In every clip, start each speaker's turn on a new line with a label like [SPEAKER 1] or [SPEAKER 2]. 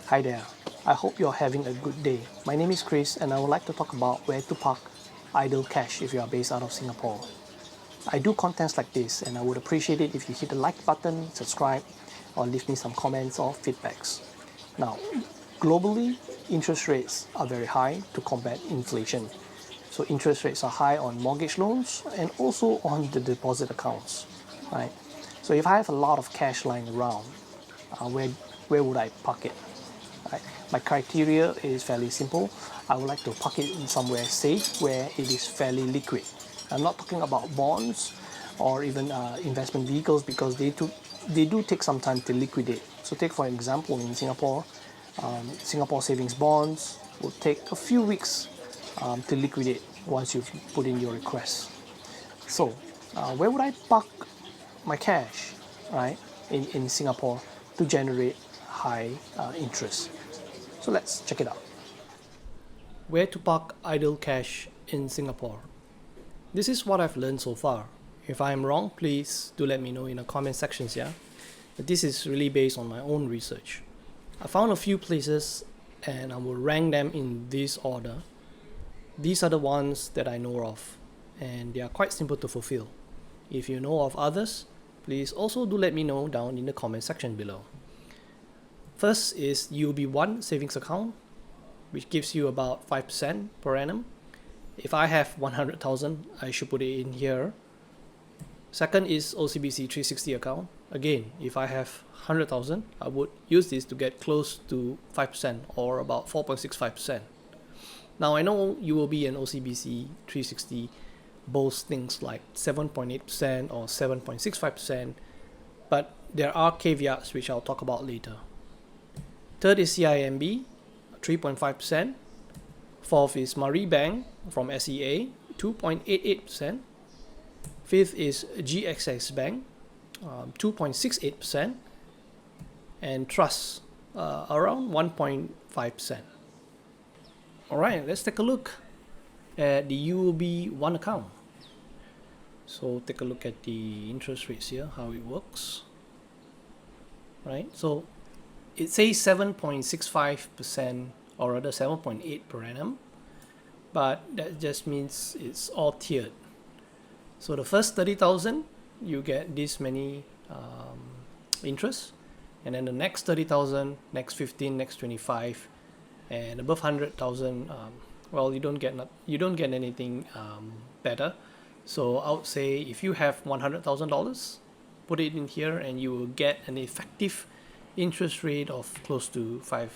[SPEAKER 1] Hi there, I hope you're having a good day. My name is Chris and I would like to talk about where to park idle cash if you are based out of Singapore. I do contents like this and I would appreciate it if you hit the like button, subscribe, or leave me some comments or feedbacks. Now, globally, interest rates are very high to combat inflation. So interest rates are high on mortgage loans and also on the deposit accounts, right? So if I have a lot of cash lying around, where would I park it? Right? My criteria is fairly simple. I would like to park it in somewhere safe where it is fairly liquid. I'm not talking about bonds or even investment vehicles because they do take some time to liquidate. So take for example in Singapore, Singapore savings bonds will take a few weeks to liquidate once you've put in your request. So where would I park my cash, right, in Singapore to generate high interest? So let's check it out. Where to park idle cash in Singapore? This is what I've learned so far. If I'm wrong, please do let me know in the comment sections, yeah? But this is really based on my own research. I found a few places and I will rank them in this order. These are the ones that I know of and they are quite simple to fulfill. If you know of others, please also do let me know down in the comment section below. First is UOB1 savings account, which gives you about 5% per annum. If I have 100,000, I should put it in here. Second is OCBC 360 account. Again, if I have 100,000, I would use this to get close to 5% or about 4.65%. Now I know UOB and OCBC 360 boast things like 7.8% or 7.65%, but there are caveats which I'll talk about later. Third is CIMB, 3.5%. Fourth is Maribank from SEA, 2.88%. Fifth is GXS Bank, 2.68%. And Trust, around 1.5%. Alright, let's take a look at the UOB1 account. So take a look at the interest rates here, how it works. Right, so it says 7.65% or rather 7.8 per annum, but that just means it's all tiered. So the first 30,000 you get this many interest, and then the next 30,000, next 15, next 25, and above 100,000 well, you don't get anything better. So I would say if you have $100,000, put it in here and you will get an effective interest rate of close to 5%.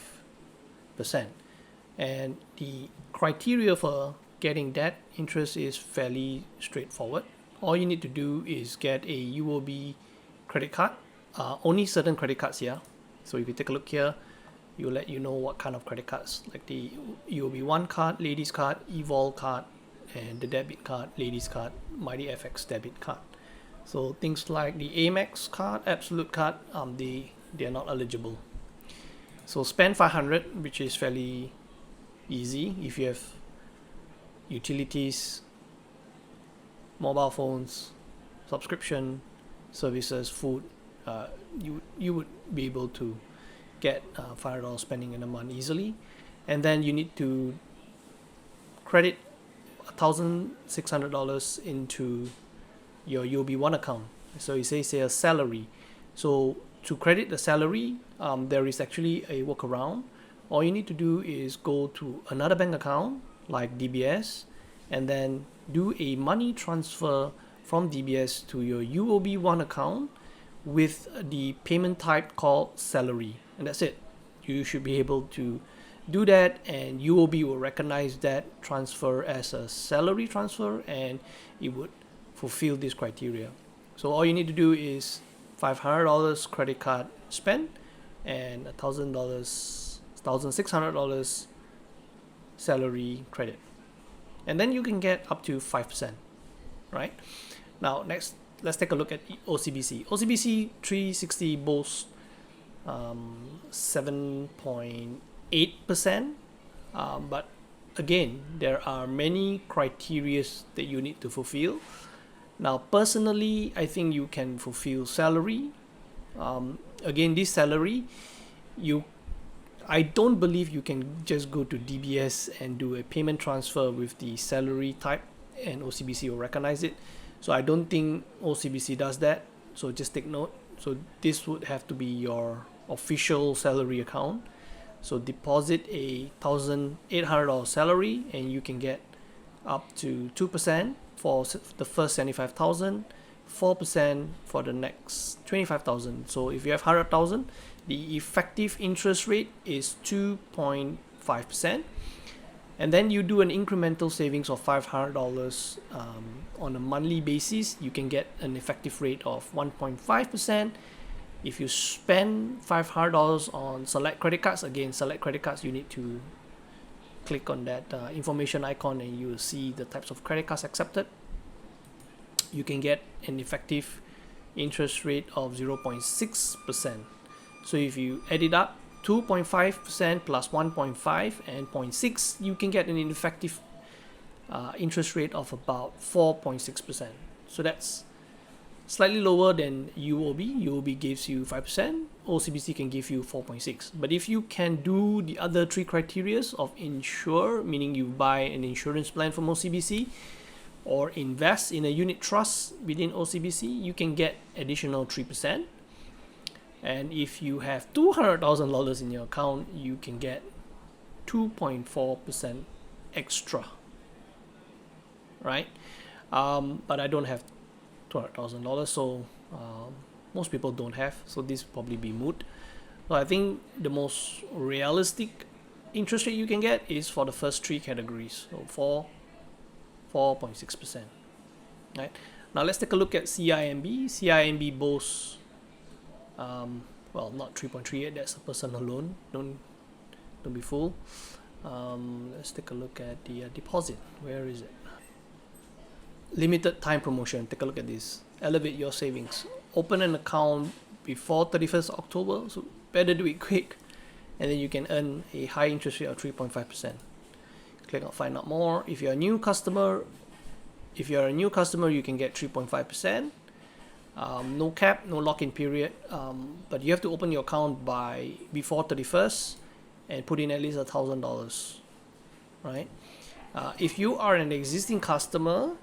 [SPEAKER 1] And the criteria for getting that interest is fairly straightforward. All you need to do is get a UOB credit card. Only certain credit cards here. So if you take a look here, you'll let you know what kind of credit cards, like the UOB1 card, ladies card, Evol card, and the debit card, ladies card, Mighty FX debit card. So things like the Amex card, Absolute card, they are not eligible. So spend 500, which is fairly easy if you have utilities, mobile phones, subscription services, food. You would be able to get $500 spending in a month easily, and then you need to credit $1,600 into your UOB1 account. So it says here salary. So to credit the salary, there is actually a workaround. All you need to do is go to another bank account like DBS and then do a money transfer from DBS to your UOB1 account with the payment type called salary, and that's it. You should be able to do that, and UOB will recognize that transfer as a salary transfer and it would fulfill this criteria. So all you need to do is $500 credit card spend and $1,600 salary credit, and then you can get up to 5%, right? Now next, let's take a look at OCBC. OCBC 360 boasts 7.8%, but again, there are many criteria that you need to fulfill. Now personally, I think you can fulfill salary. Again, this salary, I don't believe you can just go to DBS and do a payment transfer with the salary type and OCBC will recognize it. So I don't think OCBC does that. So just take note. So this would have to be your official salary account. So deposit a $1,800 salary and you can get up to 2% for the first 75,000, 4% for the next 25,000. So if you have 100,000, the effective interest rate is 2.5%. And then you do an incremental savings of $500 on a monthly basis, you can get an effective rate of 1.5%. If you spend $500 on select credit cards, again, select credit cards, you need to click on that information icon and you will see the types of credit cards accepted. You can get an effective interest rate of 0.6%. So if you add it up, 2.5% plus 1.5 and 0.6, you can get an effective interest rate of about 4.6%. So that's slightly lower than UOB. UOB gives you 5%. OCBC can give you 4.6. But if you can do the other three criteria of insure, meaning you buy an insurance plan from OCBC or invest in a unit trust within OCBC, you can get additional 3%. And if you have $200,000 in your account, you can get 2.4% extra, right? But I don't have $200,000, so most people don't have, so this will probably be moot. So I think the most realistic interest rate you can get is for the first three categories, so 4.6%, right? Now let's take a look at CIMB. CIMB boasts well, not 3.38, that's a personal loan, don't be fooled. Let's take a look at the deposit. Where is it? Limited time promotion. Take a look at this. Elevate your savings. Open an account before 31st October, so better do it quick, and then you can earn a high interest rate of 3.5%. Click on find out more. If you're a new customer, you can get 3.5%. No cap, no lock-in period, but you have to open your account before 31st and put in at least $1,000, right? If you are an existing customer,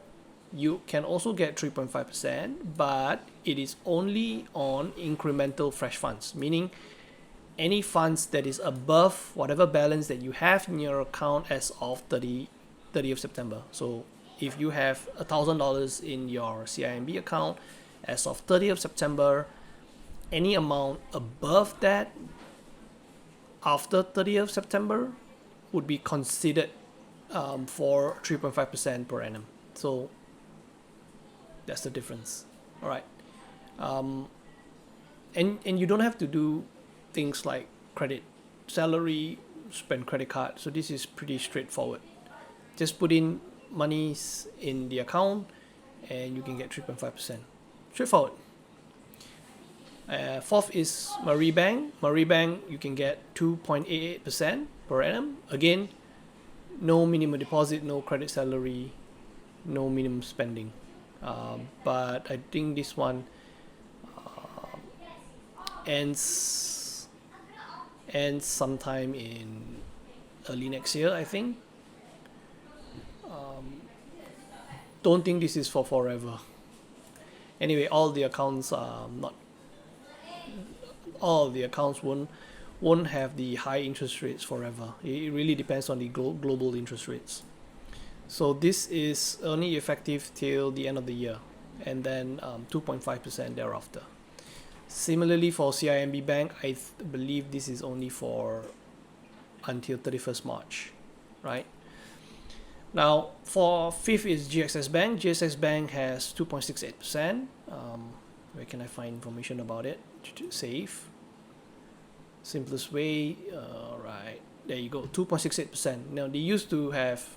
[SPEAKER 1] you can also get 3.5%, but it is only on incremental fresh funds, meaning any funds that is above whatever balance that you have in your account as of 30th September. So if you have $1,000 in your CIMB account as of 30th September, any amount above that after 30th September would be considered for 3.5% per annum. So that's the difference. All right. And you don't have to do things like credit salary, spend credit card. So this is pretty straightforward. Just put in monies in the account and you can get 3.5%. Straightforward. Fourth is Maribank. Maribank, you can get 2.88% per annum. Again, no minimum deposit, no credit salary, no minimum spending. But I think this one ends sometime in early next year, I think. Don't think this is for forever. Anyway, all the accounts won't have the high interest rates forever. It really depends on the global interest rates. So this is only effective till the end of the year, and then 2.5% thereafter. Similarly for CIMB Bank, I believe this is only for until 31st March, right? Now, for fifth is GXS Bank. GXS Bank has 2.68%. Where can I find information about it? Save. Simplest way. Right, there you go. 2.68%. Now they used to have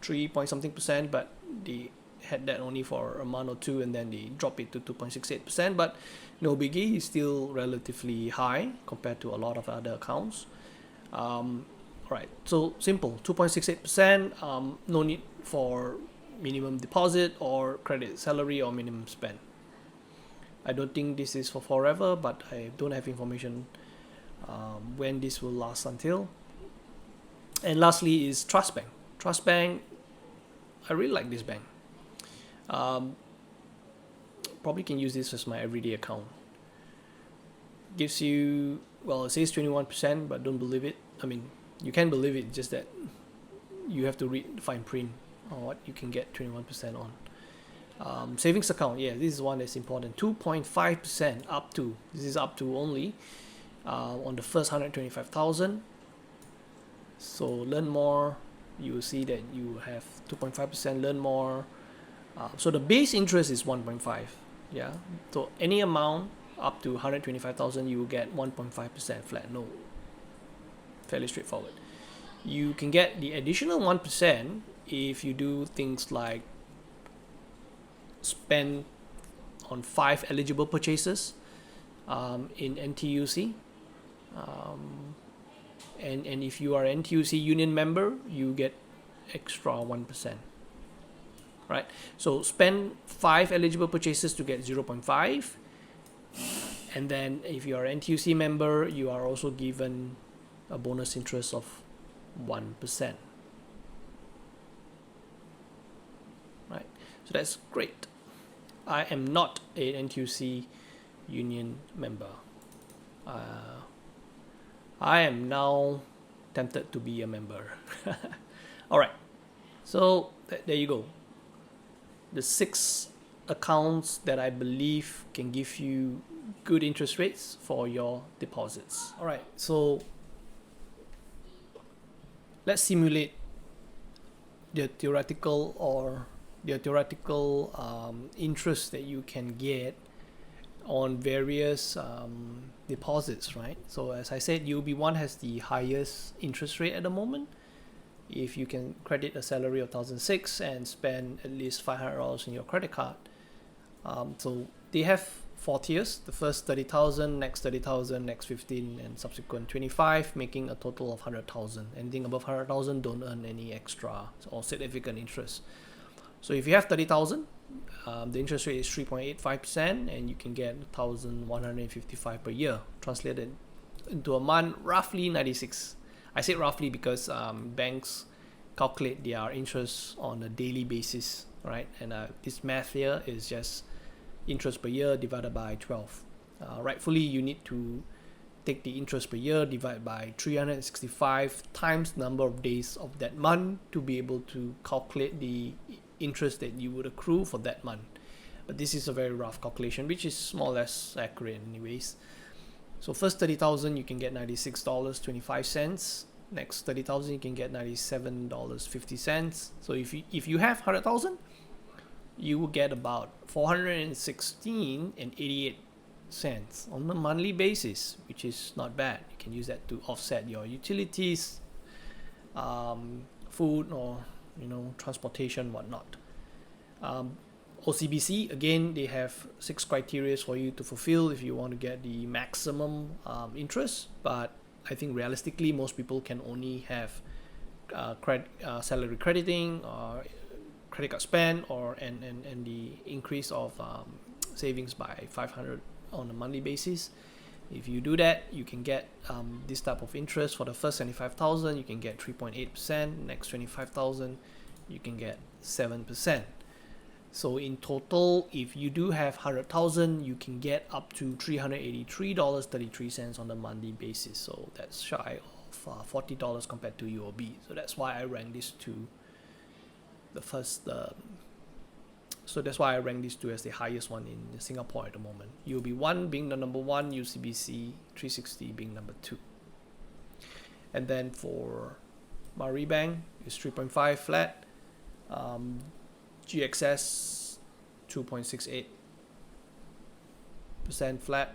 [SPEAKER 1] 3-point-something%, but they had that only for a month or two, and then they dropped it to 2.68%. But no biggie, it's still relatively high compared to a lot of other accounts. Right, so simple, 2.68%, no need for minimum deposit or credit salary or minimum spend. I don't think this is for forever, but I don't have information when this will last until. And lastly is Trust Bank. Trust Bank, I really like this bank. Probably can use this as my everyday account. Gives you, well, it says 21%, but don't believe it. I mean, you can believe it, just that you have to read the fine print on what you can get 21% on. Savings account, yeah, this is one that's important. 2.5% up to, this is up to only on the first 125,000. So learn more, you will see that you have 2.5%, learn more. So the base interest is 1.5. Yeah, so any amount up to 125,000, you will get 1.5% flat. No, fairly straightforward. You can get the additional 1% if you do things like spend on 5 eligible purchases in NTUC. And if you are an NTUC union member, you get extra 1%. Right? So spend 5 eligible purchases to get 0.5. And then if you are an NTUC member, you are also given a bonus interest of 1%. Right? So that's great. I am not a NTUC union member. I am now tempted to be a member. All right. So there you go. The 6 accounts that I believe can give you good interest rates for your deposits. All right. So let's simulate the theoretical interest that you can get on various deposits, right? So as I said, UOB1 has the highest interest rate at the moment. If you can credit a salary of $1,006 and spend at least $500 in your credit card. So they have 4 tiers. The first 30,000, next 30,000, next 15, and subsequent 25, making a total of 100,000. Anything above 100,000 don't earn any extra or significant interest. So if you have 30,000, the interest rate is 3.85%, and you can get 1,155 per year. Translated into a month, roughly 96. I say roughly because banks calculate their interest on a daily basis, right? And this math here is just interest per year divided by 12. Rightfully, you need to take the interest per year divided by 365 times number of days of that month to be able to calculate the interest that you would accrue for that month. But this is a very rough calculation, which is more or less accurate anyways. So first 30,000 you can get $96.25. Next 30,000 you can get $97.50. So if you have 100,000, you will get about $416.88 on a monthly basis, which is not bad. You can use that to offset your utilities, food, or transportation, whatnot. OCBC, again, they have 6 criteria for you to fulfill if you want to get the maximum interest, but I think realistically most people can only have salary crediting or credit card spend and the increase of savings by 500 on a monthly basis. If you do that, you can get this type of interest. For the first 75,000 you can get 3.8%. Next 25,000 you can get 7%. So in total, if you do have 100,000, you can get up to $383.33 on a monthly basis. So that's shy of $40 compared to UOB. So that's why I rank these two that's why I rank these two as the highest one in Singapore at the moment. UOB1 being the number 1, OCBC 360 being number 2. And then for Maribank, it's 3.5 flat. GXS 2.68% flat.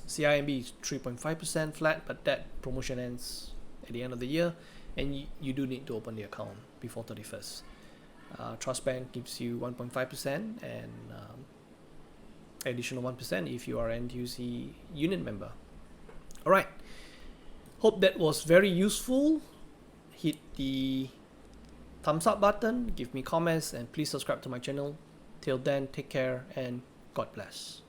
[SPEAKER 1] CIMB is 3.5% flat, but that promotion ends at the end of the year, and you do need to open the account before 31st. Trust Bank gives you 1.5% and additional 1% if you are an NTUC union member. Alright, hope that was very useful. Hit the thumbs up button, give me comments, and please subscribe to my channel. Till then, take care and God bless.